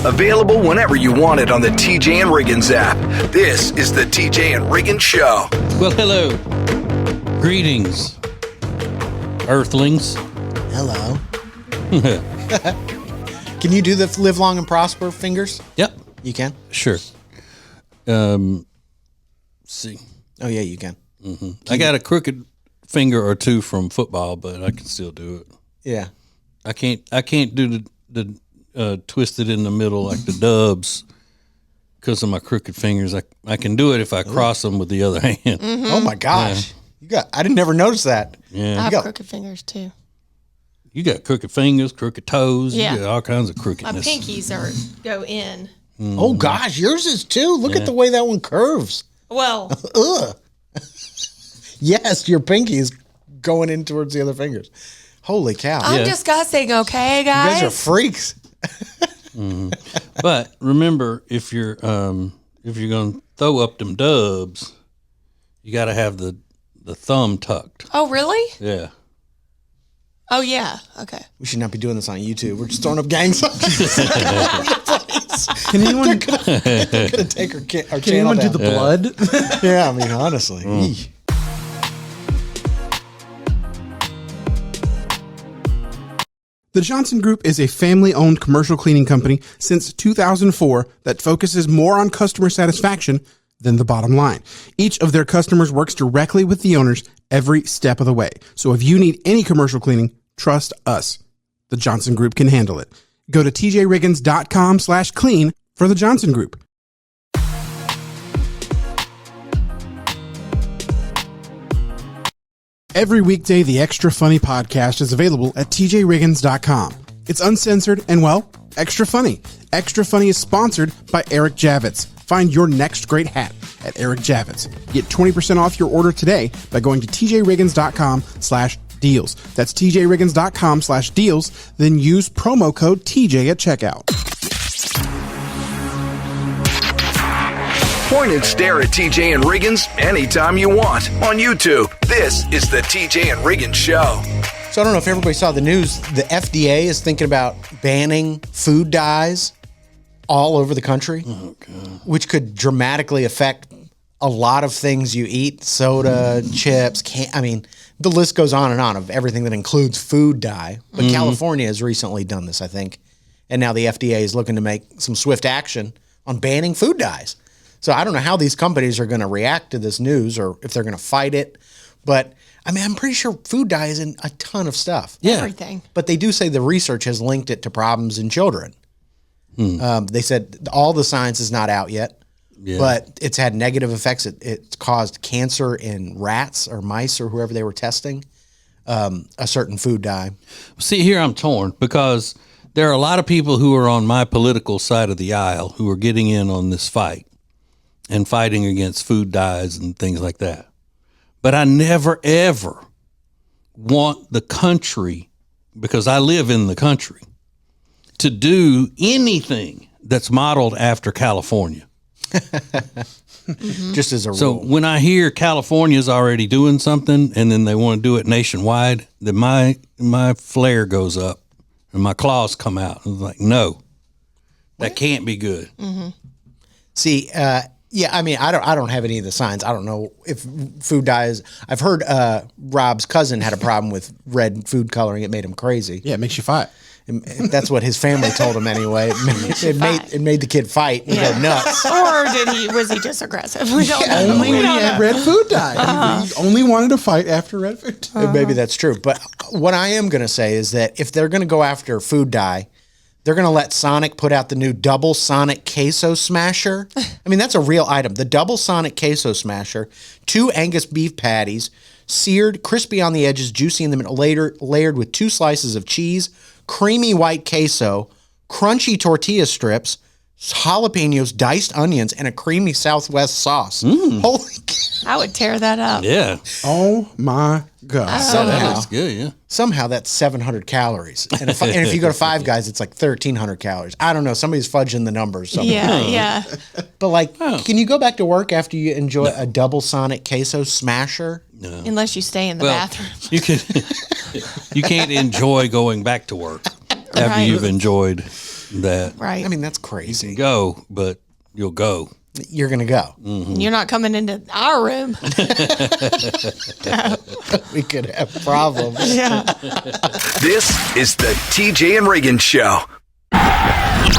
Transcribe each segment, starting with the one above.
Available whenever you want it on the TJ and Riggins app. This is the TJ and Riggins Show. Well, hello. Greetings, Earthlings. Hello. Can you do the live long and prosper fingers? Yep. You can? Sure. See. Oh, yeah, you can. Mm-hmm. I got a crooked finger or two from football, but I can still do it. Yeah. I can't do the twisted in the middle like the Dubs because of my crooked fingers. I can do it if I cross them with the other hand. Mm-hmm. Oh my gosh, I didn't never notice that. Yeah, I have crooked fingers too. You got crooked fingers, crooked toes. Yeah, you got all kinds of crookedness. My pinkies go in. Mm-hmm. Oh gosh, yours is too. Look at the way that one curves. Well, ugh. Yes, your pinky is going in towards the other fingers. Holy cow! I'm disgusting. Okay, guys. You guys are freaks. Mm-hmm. But remember, if you're going to throw up them dubs, you got to have the thumb tucked. Oh, really? Yeah. Oh, yeah. Okay. We should not be doing this on YouTube. We're just throwing up gang signs. Can anyone they're gonna take our channel Can anyone down. do the blood? Yeah, I mean, honestly. The Johnson Group is a family-owned commercial cleaning company since 2004 that focuses more on customer satisfaction than the bottom line. Each of their customers works directly with the owners every step of the way. So if you need any commercial cleaning, trust us. The Johnson Group can handle it. Go to tjriggins.com/clean for the Johnson Group. Every weekday, the Extra Funny podcast is available at tjriggins.com. It's uncensored and, well, extra funny. Extra Funny is sponsored by Eric Javits. Find your next great hat at Eric Javits. Get 20% off your order today by going to tjriggins.com/deals. That's tjriggins.com/deals. Then use promo code TJ at checkout. Point and stare at TJ and Riggins anytime you want on YouTube. This is the TJ and Riggins Show. So I don't know if everybody saw the news. The FDA is thinking about banning food dyes all over the country, which could dramatically affect a lot of things you eat. Soda, chips, I mean, the list goes on and on of everything that includes food dye. But California has recently done this, I think. And now the FDA is looking to make some swift action on banning food dyes. So I don't know how these companies are going to react to this news or if they're going to fight it. But, I mean, I'm pretty sure food dye is in a ton of stuff. Yeah. Everything. But they do say the research has linked it to problems in children. They said all the science is not out yet, but it's had negative effects. It's caused cancer in rats or mice or whoever they were testing, a certain food dye. See, here I'm torn because there are a lot of people who are on my political side of the aisle who are getting in on this fight and fighting against food dyes and things like that. But I never, ever want the country, because I live in the country, to do anything that's modeled after California. Just as a rule. So when I hear California's already doing something and then they want to do it nationwide, then my flare goes up and my claws come out. I'm like, no, that can't be good. See, yeah, I mean, I don't have any of the signs. I don't know if food dyes. I've heard Rob's cousin had a problem with red food coloring. It made him crazy. Yeah, it makes you fight. And that's what his family told him anyway. It made the kid fight and go nuts. Or was he just aggressive? We don't know. Only when he had red food dye. He only wanted to fight after red food dye. And maybe that's true. But what I am going to say is that if they're going to go after food dye, they're going to let Sonic put out the new Double Sonic Queso Smasher. I mean, that's a real item. The Double Sonic Queso Smasher, 2 Angus beef patties, seared, crispy on the edges, juicy in the middle, layered with 2 slices of cheese, creamy white queso, crunchy tortilla strips, jalapenos, diced onions, and a creamy Southwest sauce. Holy cow. I would tear that up. Yeah. Oh my God. That looks good, yeah. Somehow that's 700 calories. And if you go to Five Guys, it's like 1,300 calories. I don't know. Somebody's fudging the numbers. Somehow. Yeah. But like, can you go back to work after you enjoy a Double Sonic Queso Smasher? No. Unless you stay in the bathroom. You can't enjoy going back to work after you've enjoyed that Right. I mean, that's crazy. go, but you'll go. You're going to go. You're not coming into our room. We could have problems. Yeah. This is the TJ and Riggins Show. Let's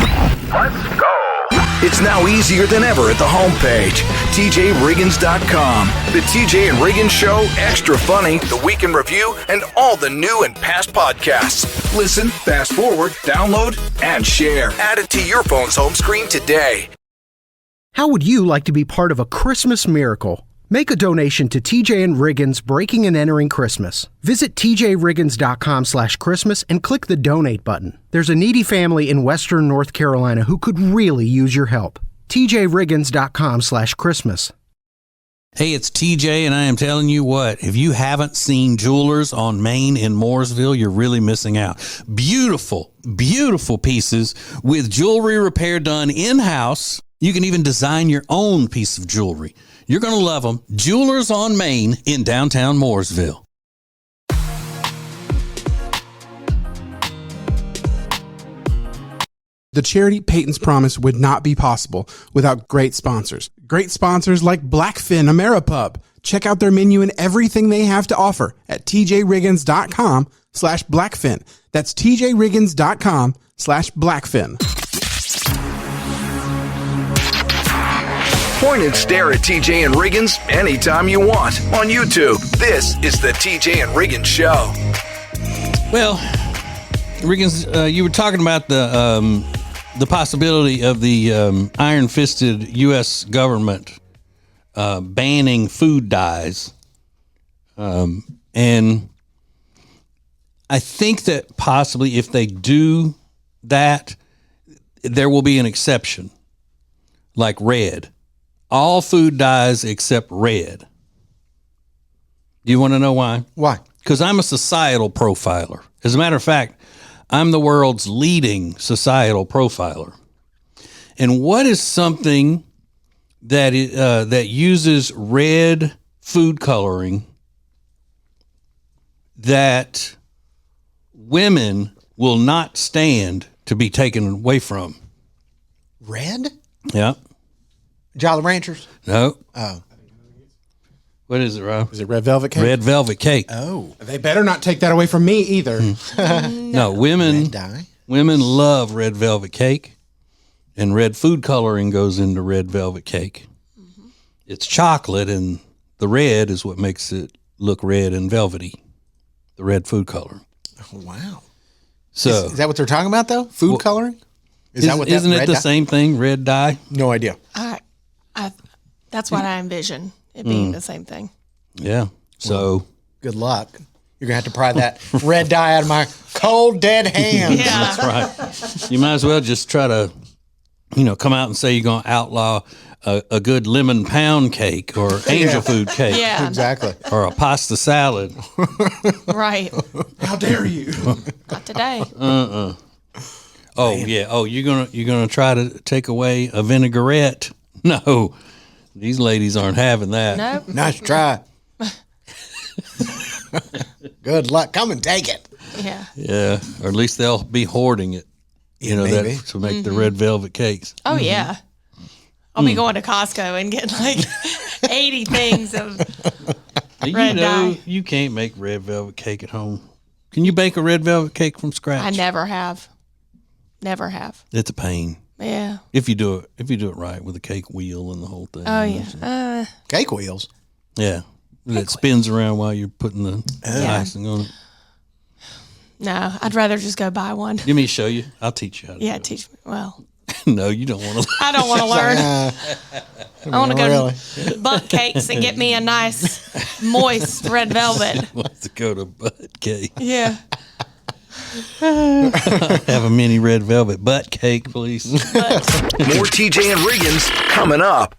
go. It's now easier than ever at the homepage, TJRiggins.com. The TJ and Riggins Show, Extra Funny, The Week in Review, and all the new and past podcasts. Listen, fast forward, download, and share. Add it to your phone's home screen today. How would you like to be part of a Christmas miracle? Make a donation to TJ and Riggins Breaking and Entering Christmas. Visit tjriggins.com/Christmas and click the donate button. There's a needy family in Western North Carolina who could really use your help. tjriggins.com/Christmas. Hey, it's TJ, and I am telling you what, if you haven't seen Jewelers on Main in Mooresville, you're really missing out. Beautiful, beautiful pieces with jewelry repair done in-house. You can even design your own piece of jewelry. You're going to love them. Jewelers on Main in downtown Mooresville. The charity Peyton's Promise would not be possible without great sponsors. Great sponsors like Blackfin Ameripub. Check out their menu and everything they have to offer at tjriggins.com/Blackfin. That's tjriggins.com/Blackfin. Point and stare at TJ and Riggins anytime you want on YouTube. This is the TJ and Riggins Show. Well, Riggins, you were talking about the possibility of the iron-fisted U.S. government banning food dyes. And I think that possibly if they do that, there will be an exception, like red. All food dyes except red. Do you want to know why? Why? Because I'm a societal profiler. As a matter of fact, I'm the world's leading societal profiler. And what is something that that uses red food coloring that women will not stand to be taken away from? Red? Yeah. Jolly Ranchers? No. Oh. What is it, Rob? Is it red velvet cake? Red velvet cake. Oh. They better not take that away from me either. No, women Red dye? women love red velvet cake, and red food coloring goes into red velvet cake. Mm-hmm. It's chocolate, and the red is what makes it look red and velvety, the red food coloring. Oh, wow. So Is that what they're talking about, though? Food coloring? Is that what that isn't it red the dye? same thing, red dye? No idea. That's what I envision it being the same thing. Yeah. So Good luck. You're going to have to pry that red dye out of my cold, dead hands. Yeah. that's right. You might as well just try to, come out and say you're going to outlaw a good lemon pound cake or angel food cake. Yeah. Exactly. Or a pasta salad. Right. How dare you? Not today. Oh yeah. Oh, you're gonna try to take away a vinaigrette? No, these ladies aren't having that. Nope. Nice try. Good luck. Come and take it. Yeah. Yeah, or at least they'll be hoarding it. Maybe. To make the red velvet cakes. Oh, yeah. I'll be going to Costco and getting like 80 things of red dye. You can't make red velvet cake at home. Can you bake a red velvet cake from scratch? I never have. Never have. It's a pain Yeah. if you do it right with a cake wheel and the whole thing. Oh, yeah. Cake wheels. Yeah. It spins around while you're putting the icing on it. No, I'd rather just go buy one. Give me a show you. I'll teach you how to Yeah, do it. teach me. Well, No, you don't want to. I don't want to learn. I want to go really. to Butt Cakes and get me a nice, moist red velvet. Wants to go to butt cake. Yeah. Have a mini red velvet butt cake, please. More TJ and Riggins coming up.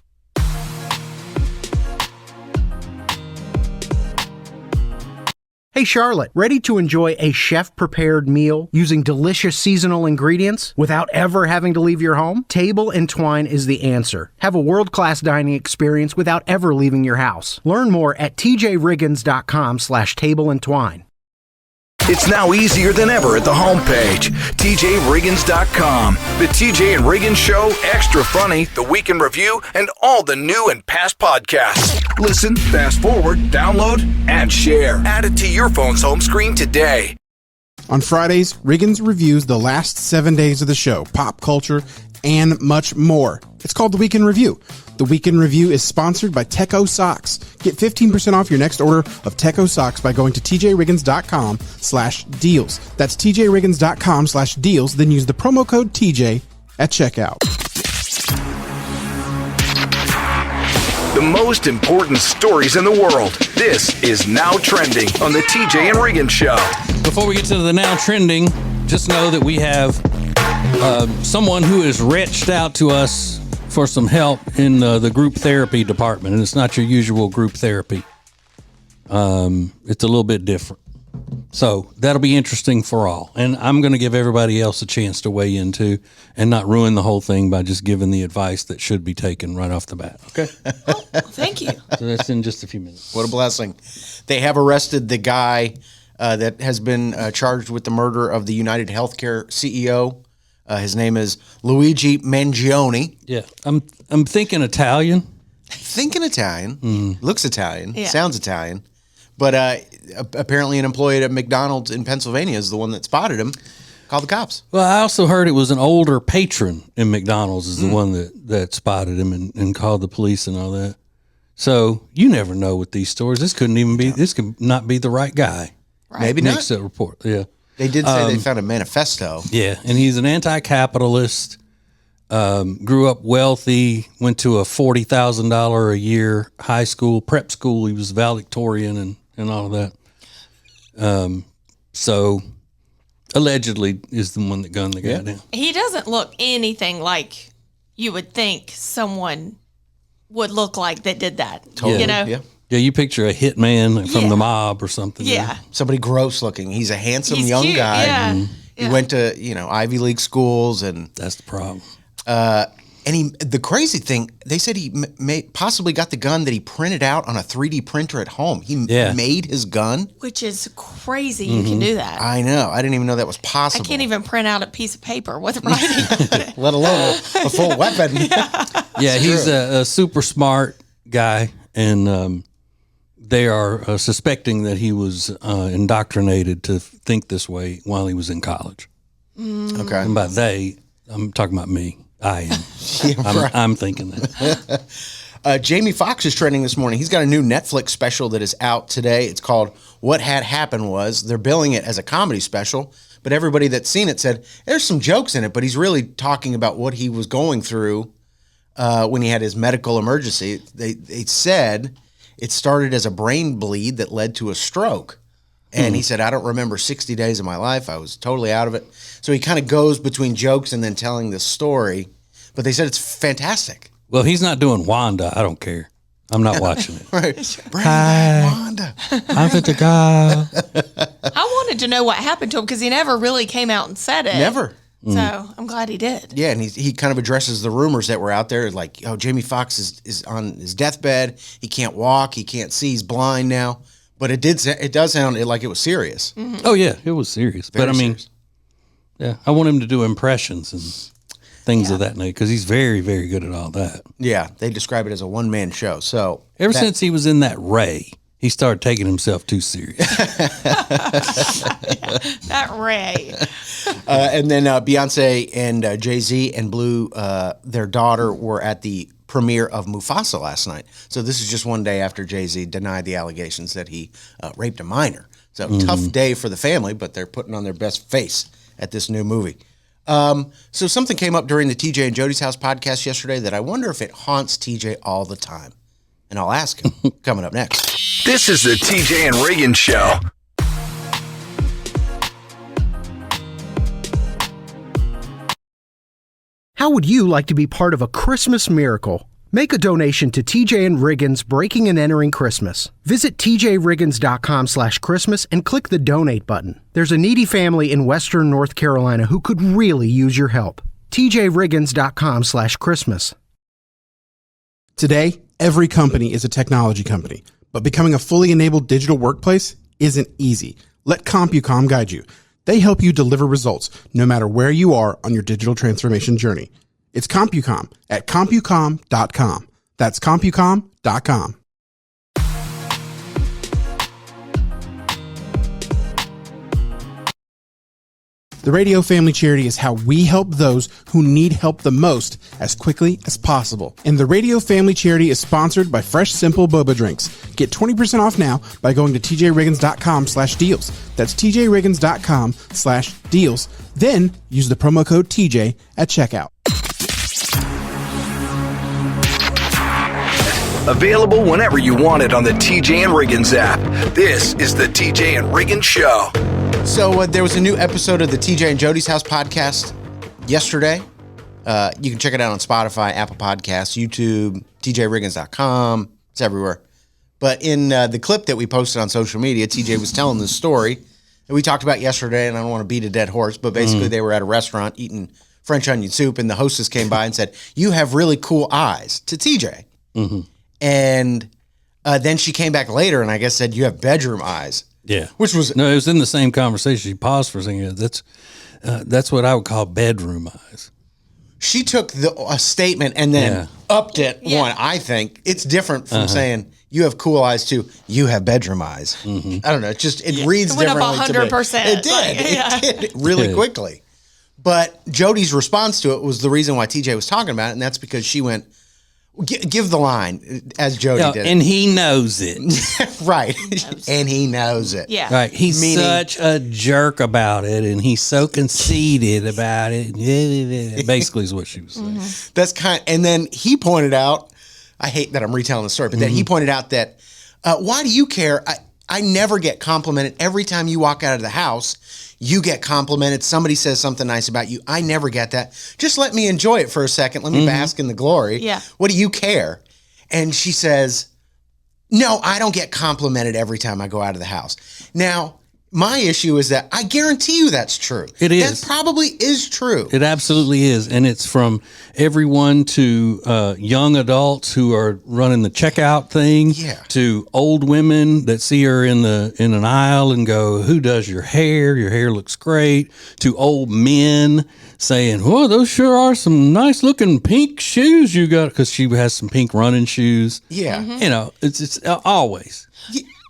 Hey Charlotte, ready to enjoy a chef-prepared meal using delicious seasonal ingredients without ever having to leave your home? Table and Twine is the answer. Have a world-class dining experience without ever leaving your house. Learn more at tjriggins.com/tableandtwine. It's now easier than ever at the homepage, TJRiggins.com. The TJ and Riggins Show, Extra Funny, The Week in Review, and all the new and past podcasts. Listen, fast forward, download, and share. Add it to your phone's home screen today. On Fridays, Riggins reviews the last 7 days of the show, pop culture, and much more. It's called The Week in Review. The Week in Review is sponsored by Techo Socks. Get 15% off your next order of Techo Socks by going to tjriggins.com/deals. That's tjriggins.com/deals. Then use the promo code TJ at checkout. The most important stories in the world. This is Now Trending on the TJ and Riggins Show. Before we get to the Now Trending, just know that we have someone who has reached out to us for some help in the group therapy department, and it's not your usual group therapy. It's a little bit different. So that'll be interesting for all. And I'm going to give everybody else a chance to weigh in too and not ruin the whole thing by just giving the advice that should be taken right off the bat. Okay? Thank you. So that's in just a few minutes. What a blessing. They have arrested the guy that has been charged with the murder of the United Healthcare CEO. His name is Luigi Mangione. Yeah. I'm thinking Italian. Thinking Italian. Looks Italian. Yeah. Sounds Italian. But apparently an employee at McDonald's in Pennsylvania is the one that spotted him, called the cops. Well, I also heard it was an older patron in McDonald's is the one that spotted him and called the police and all that. So you never know with these stories. This could not be the right guy. Right. Maybe Makes not. that report. Yeah. They did say they found a manifesto. Yeah. And he's an anti-capitalist, grew up wealthy, went to a $40,000 a year high school, prep school. He was valedictorian and all of that. So allegedly is the one that gunned the guy down. He doesn't look anything like you would think someone would look like that did that. Totally. You know? Yeah. Yeah, you picture a hitman from the mob or something. Yeah. Somebody gross looking. He's a handsome He's young cute, guy. yeah. He went to, Ivy League schools and That's the problem. the crazy thing, they said he possibly got the gun that he printed out on a 3D printer at home. He made his gun. Which is crazy you can do that. I know. I didn't even know that was I possible. can't even print out a piece of paper with writing on it. Let alone a full weapon. Yeah, he's a super smart guy, and they are suspecting that he was indoctrinated to think this way while he was in college. Okay. And by they, I'm talking about me. I am. I'm thinking that. Jamie Foxx is trending this morning. He's got a new Netflix special that is out today. It's called What Had Happened Was. They're billing it as a comedy special, but everybody that's seen it said there's some jokes in it, but he's really talking about what he was going through when he had his medical emergency. They said it started as a brain bleed that led to a stroke. And he said, I don't remember 60 days of my life. I was totally out of it. So he kind of goes between jokes and then telling this story. But they said it's fantastic. Well, he's not doing Wanda. I don't care. I'm not watching it. Right. Hi. Wanda. I'm the guy. I wanted to know what happened to him because he never really came out and said it. Never. So I'm glad he did. Yeah, and he kind of addresses the rumors that were out there, like, oh, Jamie Foxx is on his deathbed. He can't walk. He can't see. He's blind now. But it does sound like it was serious. Mm-hmm. Oh, yeah, it was serious. Very but, I mean, serious. yeah, I want him to do impressions and things of that nature because he's very, very good at all that. Yeah, they describe it as a one-man show. So Ever since he was in that Ray, he started taking himself too serious. That Ray. And then Beyonce and Jay-Z and Blue, their daughter, were at the premiere of Mufasa last night. So this is just one day after Jay-Z denied the allegations that he raped a minor. So tough day for the family, but they're putting on their best face at this new movie. So something came up during the TJ and Jody's House podcast yesterday that I wonder if it haunts TJ all the time. And I'll ask him coming up next. This is the TJ and Riggins Show. How would you like to be part of a Christmas miracle? Make a donation to TJ and Riggins Breaking and Entering Christmas. Visit tjriggins.com/Christmas and click the donate button. There's a needy family in Western North Carolina who could really use your help. tjriggins.com/Christmas. Today, every company is a technology company, but becoming a fully enabled digital workplace isn't easy. Let CompuCom guide you. They help you deliver results no matter where you are on your digital transformation journey. It's CompuCom at CompuCom.com. That's CompuCom.com. The Radio Family Charity is how we help those who need help the most as quickly as possible. And the Radio Family Charity is sponsored by Fresh Simple Boba Drinks. Get 20% off now by going to tjriggins.com/deals. That's tjriggins.com/deals. Then use the promo code TJ at checkout. Available whenever you want it on the TJ and Riggins app. This is the TJ and Riggins Show. So there was a new episode of the TJ and Jody's House podcast yesterday. You can check it out on Spotify, Apple Podcasts, YouTube, tjriggins.com. It's everywhere. But in the clip that we posted on social media, TJ was telling this story that we talked about yesterday, and I don't want to beat a dead horse, but basically they were at a restaurant eating French onion soup, and the hostess came by and said, "You have really cool eyes," to TJ. Mm-hmm. And then she came back later and I guess said, "You have bedroom eyes." Yeah. Which was... No, it was in the same conversation. She paused for a second. That's what I would call bedroom eyes. She took a statement and then upped it one, I think. It's different from saying, "You have cool eyes," to "You have bedroom eyes." Mm-hmm. I don't know. It reads it went differently. Up 100%. It did. It did really quickly. But Jody's response to it was the reason why TJ was talking about it, and that's because she went, give the line, as Jody did. And he knows it. Right. And he knows it. Yeah. Right. He's such a jerk about it, and he's so conceited about it. Basically is what she was saying. Mm-hmm. That's and then he pointed out, I hate that I'm retelling the story, but then he pointed out that, why do you care? I never get complimented. Every time you walk out of the house, you get complimented. Somebody says something nice about you. I never get that. Just let me enjoy it for a second. Let me bask in the glory. Yeah. What do you care? And she says, "No, I don't get complimented every time I go out of the house." Now, my issue is that I guarantee you that's true. It is. That probably is true. It absolutely is. And it's from everyone to young adults who are running the checkout thing to old women that see her in an aisle and go, "Who does your hair? Your hair looks great." To old men saying, "Well, those sure are some nice looking pink shoes you got," because she has some pink running shoes. Yeah. Mm-hmm. You know, it's always.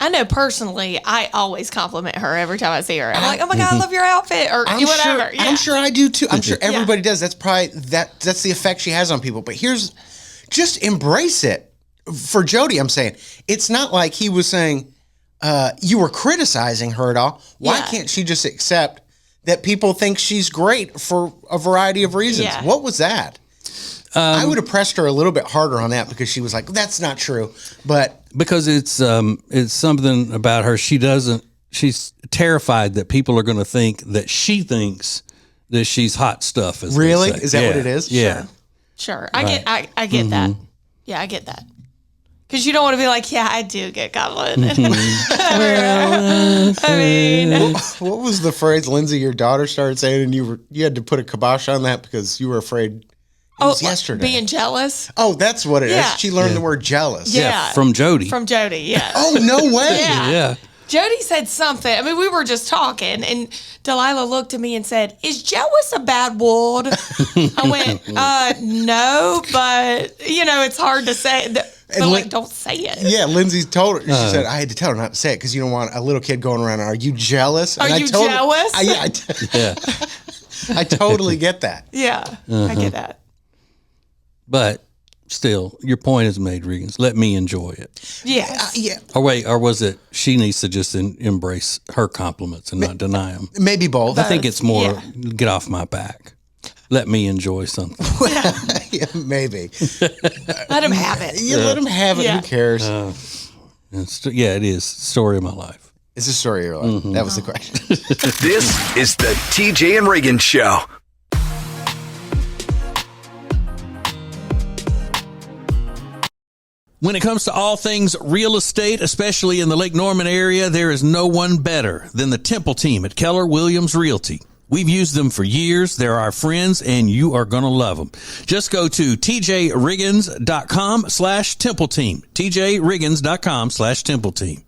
I know personally, I always compliment her every time I see her. I'm like, "Oh my God, I love your outfit," or whatever. Sure, I'm sure I do too. I'm sure everybody does. That's probably that's the effect she has on people. But just embrace it. For Jody, I'm saying it's not like he was saying you were criticizing her at all. Why can't she just accept that people think she's great for a variety of reasons? Yeah. What was that? I would have pressed her a little bit harder on that because she was like, "That's not true." But because it's something about her. She's terrified that people are going to think that she thinks that she's hot stuff. As really, they say. Is that what it is? Yeah, sure. I get that. Yeah, I get that. Because you don't want to be like, "Yeah, I do get complimented." I mean, what was the phrase Lindsay, your daughter, started saying, and you had to put a kibosh on that because you were afraid? It was yesterday. Being jealous. Oh, that's what it is. Yeah. She learned the word jealous. Yeah. from Jody. From Jody, yeah. Oh, no way. Yeah. Jody said something. I mean, we were just talking, and Delilah looked at me and said, "Is jealous a bad word?" I went, "No, but, it's hard to say. But, don't say it." Yeah, Lindsay told her. She said, I had to tell her not to say it because you don't want a little kid going around, "Are you jealous?" Are you jealous? I totally get that. Yeah, I get that. But still, your point is made, Riggins. Let me enjoy it. Yes. Yeah. Or was it she needs to just embrace her compliments and not deny them? Maybe both. I think it's more get off my back. Let me enjoy something. Yeah, maybe. Let him have it. Yeah, let him have it. Yeah. Who cares? It is. Story of my life. It's the story of your life. That was the question. This is the TJ and Riggins Show. When it comes to all things real estate, especially in the Lake Norman area, there is no one better than the Temple team at Keller Williams Realty. We've used them for years. They're our friends, and you are going to love them. Just go to tjriggins.com/Temple team. tjriggins.com/Temple team.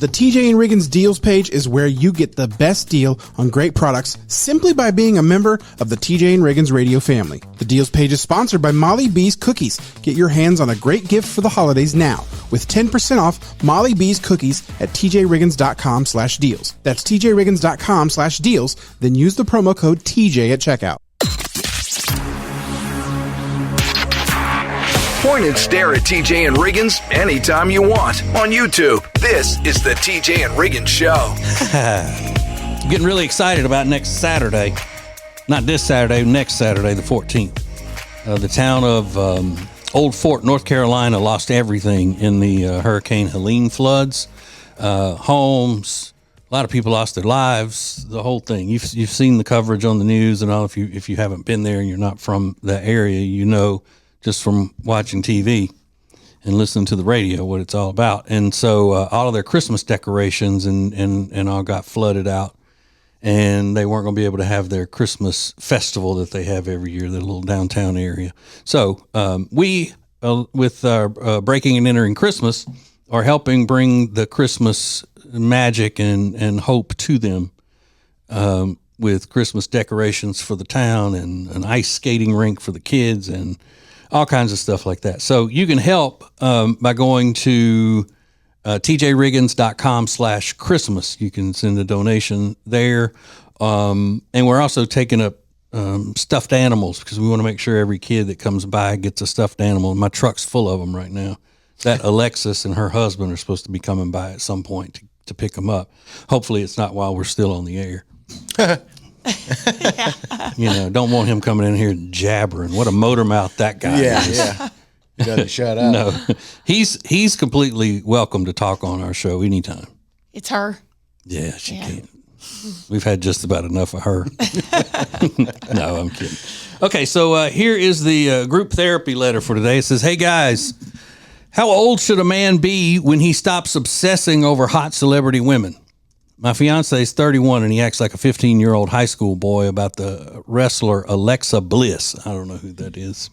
The TJ and Riggins Deals page is where you get the best deal on great products simply by being a member of the TJ and Riggins radio family. The Deals page is sponsored by Molly B's Cookies. Get your hands on a great gift for the holidays now with 10% off Molly B's Cookies at tjriggins.com/deals. That's tjriggins.com/deals. Then use the promo code TJ at checkout. Point and stare at TJ and Riggins anytime you want on YouTube. This is the TJ and Riggins Show. Getting really excited about next Saturday. Not this Saturday, next Saturday, the 14th. The town of Old Fort, North Carolina, lost everything in the Hurricane Helene floods. Homes, a lot of people lost their lives, the whole thing. You've seen the coverage on the news and all. If you haven't been there and you're not from the area, you know just from watching TV and listening to the radio what it's all about. And so all of their Christmas decorations and all got flooded out, and they weren't going to be able to have their Christmas festival that they have every year, their little downtown area. So we, with Breaking and Entering Christmas, are helping bring the Christmas magic and hope to them with Christmas decorations for the town and an ice skating rink for the kids and all kinds of stuff like that. So you can help by going to tjriggins.com/Christmas. You can send a donation there. And we're also taking up stuffed animals because we want to make sure every kid that comes by gets a stuffed animal. My truck's full of them right now. That Alexis and her husband are supposed to be coming by at some point to pick them up. Hopefully it's not while we're still on the air. You know, don't want him coming in here jabbering. What a motor mouth that guy is. Yeah. You gotta shut up. No, he's completely welcome to talk on our show anytime. It's her. Yeah, she can. We've had just about enough of her. No, I'm kidding. Okay, so here is the group therapy letter for today. It says, "Hey guys, how old should a man be when he stops obsessing over hot celebrity women? My fiance is 31 and he acts like a 15-year-old high school boy about the wrestler Alexa Bliss." I don't know who that is.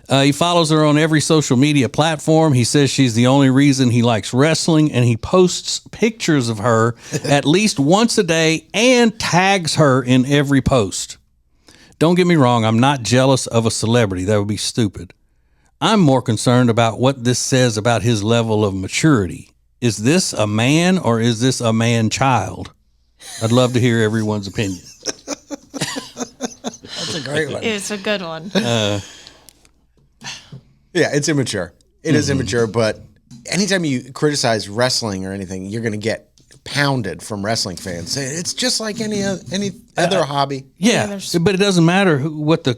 He follows her on every social media platform. He says she's the only reason he likes wrestling, and he posts pictures of her at least once a day and tags her in every post. Don't get me wrong, I'm not jealous of a celebrity. That would be stupid. I'm more concerned about what this says about his level of maturity. Is this a man or is this a man-child? I'd love to hear everyone's opinion. That's a great one. It's a good one. Yeah, it's immature. It is immature, but anytime you criticize wrestling or anything, you're going to get pounded from wrestling fans. It's just like any other hobby. Yeah, but it doesn't matter what the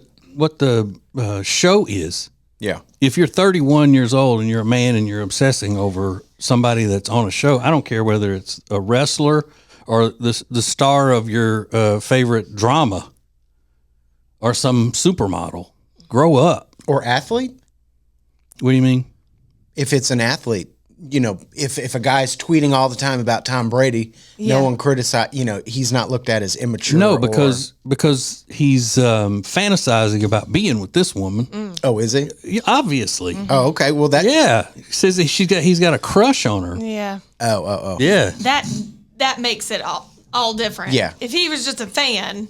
show is. Yeah. If you're 31 years old and you're a man and you're obsessing over somebody that's on a show, I don't care whether it's a wrestler or the star of your favorite drama or some supermodel. Grow up. Or athlete? What do you mean? If it's an athlete, you know, if a guy's tweeting all the time about Tom Brady, no one he's not looked at as immature. No, because he's fantasizing about being with this woman. Oh, is he? Yeah, obviously. Oh, okay. Well, that. Yeah. He says that he's got a crush on her. Yeah. Oh. Yeah. That makes it all different. Yeah. If he was just a fan.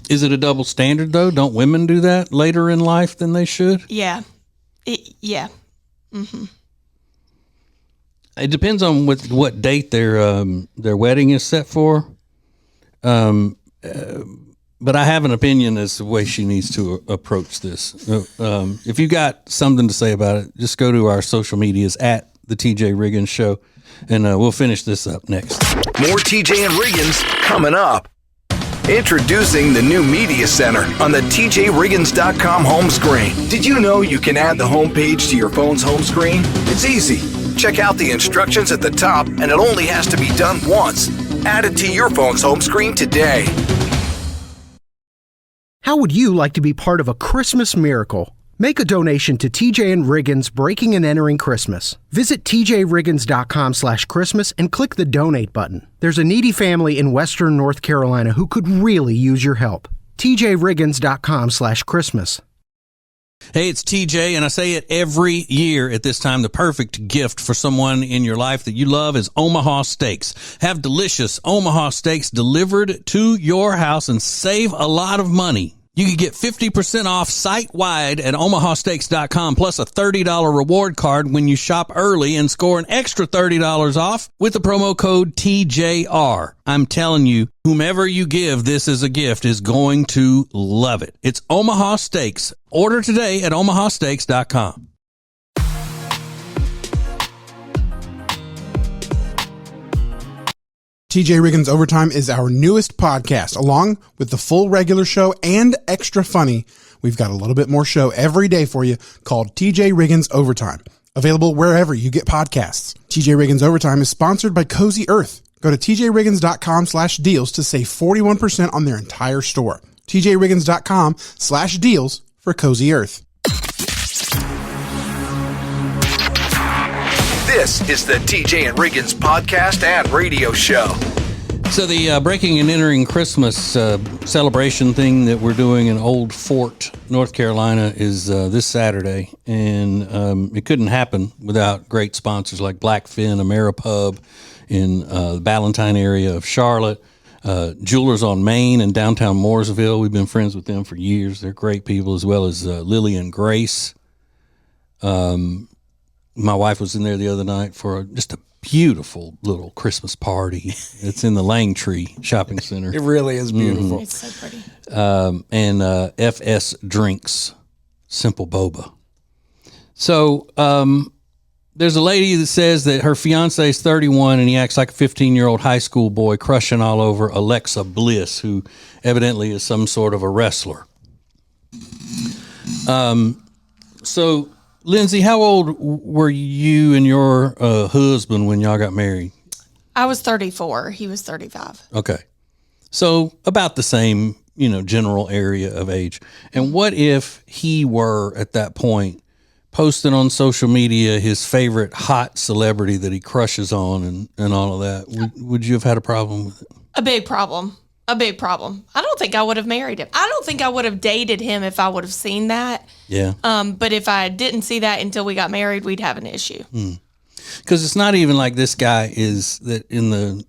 Is it a double standard though? Don't women do that later in life than they should? Yeah. Yeah. Mm-hmm. It depends on what date their wedding is set for. But I have an opinion as to the way she needs to approach this. If you got something to say about it, just go to our social medias at the TJ Riggins Show, and we'll finish this up next. More TJ and Riggins coming up. Introducing the new Media Center on the tjriggins.com home screen. Did you know you can add the homepage to your phone's home screen? It's easy. Check out the instructions at the top, and it only has to be done once. Add it to your phone's home screen today. How would you like to be part of a Christmas miracle? Make a donation to TJ and Riggins Breaking and Entering Christmas. Visit tjriggins.com/Christmas and click the donate button. There's a needy family in Western North Carolina who could really use your help. tjriggins.com/Christmas. Hey, it's TJ, and I say it every year at this time. The perfect gift for someone in your life that you love is Omaha Steaks. Have delicious Omaha Steaks delivered to your house and save a lot of money. You can get 50% off site-wide at omahasteaks.com plus a $30 reward card when you shop early and score an extra $30 off with the promo code TJR. I'm telling you, whomever you give this as a gift is going to love it. It's Omaha Steaks. Order today at omahasteaks.com. TJ Riggins Overtime is our newest podcast. Along with the full regular show and extra funny, we've got a little bit more show every day for you called TJ Riggins Overtime. Available wherever you get podcasts. TJ Riggins Overtime is sponsored by Cozy Earth. Go to tjriggins.com/deals to save 41% on their entire store. tjriggins.com/deals for Cozy Earth. This is the TJ and Riggins podcast and radio show. So the breaking and entering Christmas celebration thing that we're doing in Old Fort, North Carolina is this Saturday. And it couldn't happen without great sponsors like Blackfin, Ameripub in the Ballantyne area of Charlotte, Jewelers on Main in downtown Mooresville. We've been friends with them for years. They're great people, as well as Lily and Grace. My wife was in there the other night for just a beautiful little Christmas party. It's in the Langtree Shopping Center. It really is beautiful. It's so pretty. And FS Drinks, Simple Boba. So there's a lady that says that her fiance is 31 and he acts like a 15-year-old high school boy, crushing all over Alexa Bliss, who evidently is some sort of a wrestler. So Lindsay, how old were you and your husband when y'all got married? I was 34. He was 35. Okay. So about the same, general area of age. And what if he were at that point posting on social media his favorite hot celebrity that he crushes on and all of that? Would you have had a problem with it? A big problem. A big problem. I don't think I would have married him. I don't think I would have dated him if I would have seen that. Yeah. But if I didn't see that until we got married, we'd have an issue. Because it's not even like this guy is that in the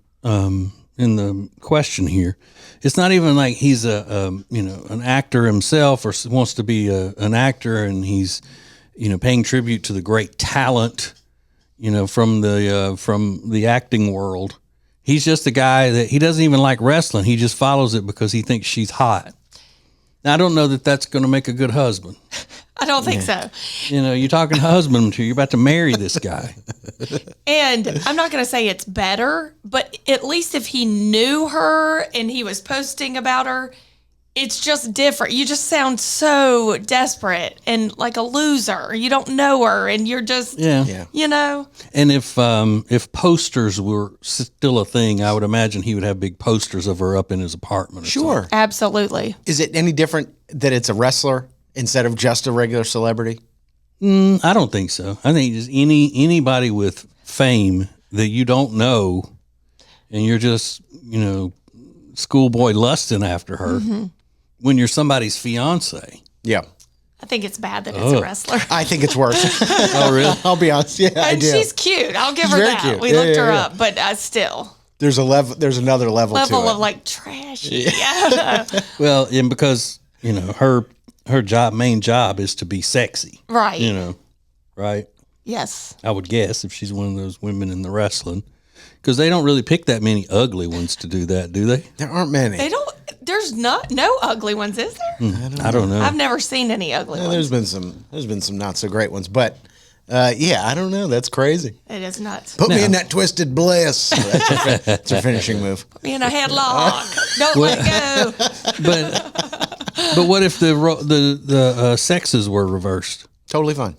question here. It's not even like he's an actor himself or wants to be an actor, and he's paying tribute to the great talent from the acting world. He's just a guy that he doesn't even like wrestling. He just follows it because he thinks she's hot. Now, I don't know that that's going to make a good husband. I don't think so. You're talking husband to, you're about to marry this guy. And I'm not going to say it's better, but at least if he knew her and he was posting about her, it's just different. You just sound so desperate and like a loser. You don't know her, and you're just, yeah. And if posters were still a thing, I would imagine he would have big posters of her up in his apartment. Sure. Absolutely. Is it any different that it's a wrestler instead of just a regular celebrity? I don't think so. I think just anybody with fame that you don't know, and you're just, schoolboy lusting after her. Mm-hmm. When you're somebody's fiance. Yeah. I think it's bad that it's a wrestler. I think it's worse. Oh, really? I'll be honest. Yeah, I and do. she's cute. I'll give her very that. Cute. We looked her up, but still. There's a level. There's another level to it. Of like trash. Yeah. Well, and because, her main job is to be sexy. Right. Right? Yes. I would guess if she's one of those women in the wrestling. Because they don't really pick that many ugly ones to do that, do they? There aren't many. They don't. There's no ugly ones, is there? I don't know. I've never seen any ugly ones. There's been some not so great ones, but I don't know. That's crazy. It is nuts. Put me in that twisted bliss. That's her finishing move. Put me in a headlock. Don't let go. But what if the sexes were reversed? Totally fine.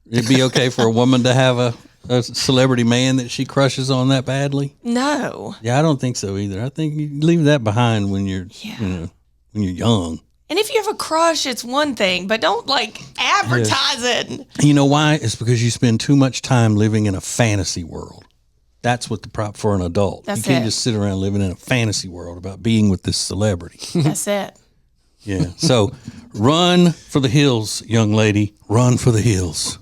It'd be okay for a woman to have a celebrity man that she crushes on that badly? No. Yeah, I don't think so either. I think you leave that behind when you're, when you're young. And if you have a crush, it's one thing, but don't advertise it. You know why? It's because you spend too much time living in a fantasy world. That's what the prop for an adult. That's you can't it. just sit around living in a fantasy world about being with this celebrity. That's it. Yeah. So run for the hills, young lady. Run for the hills.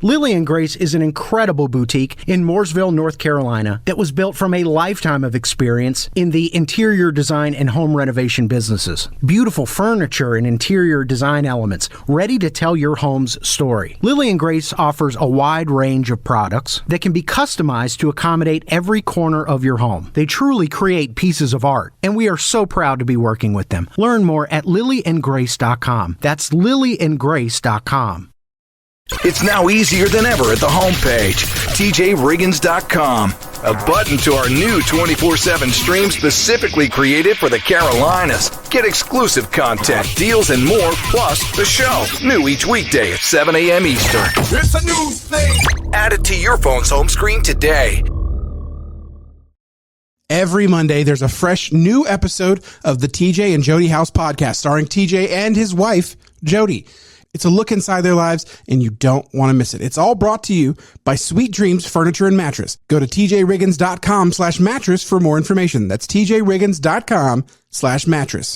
Lily and Grace is an incredible boutique in Mooresville, North Carolina that was built from a lifetime of experience in the interior design and home renovation businesses. Beautiful furniture and interior design elements ready to tell your home's story. Lily and Grace offers a wide range of products that can be customized to accommodate every corner of your home. They truly create pieces of art, and we are so proud to be working with them. Learn more at lilyandgrace.com. That's lilyandgrace.com. It's now easier than ever at the homepage, TJRiggins.com. A button to our new 24/7 stream specifically created for the Carolinas. Get exclusive content, deals, and more, plus the show. New each weekday at 7 a.m. Eastern. It's a new thing. Add it to your phone's home screen today. Every Monday, there's a fresh new episode of the TJ and Jody House podcast starring TJ and his wife, Jody. It's a look inside their lives, and you don't want to miss it. It's all brought to you by Sweet Dreams Furniture and Mattress. Go to tjriggins.com/mattress for more information. That's tjriggins.com/mattress.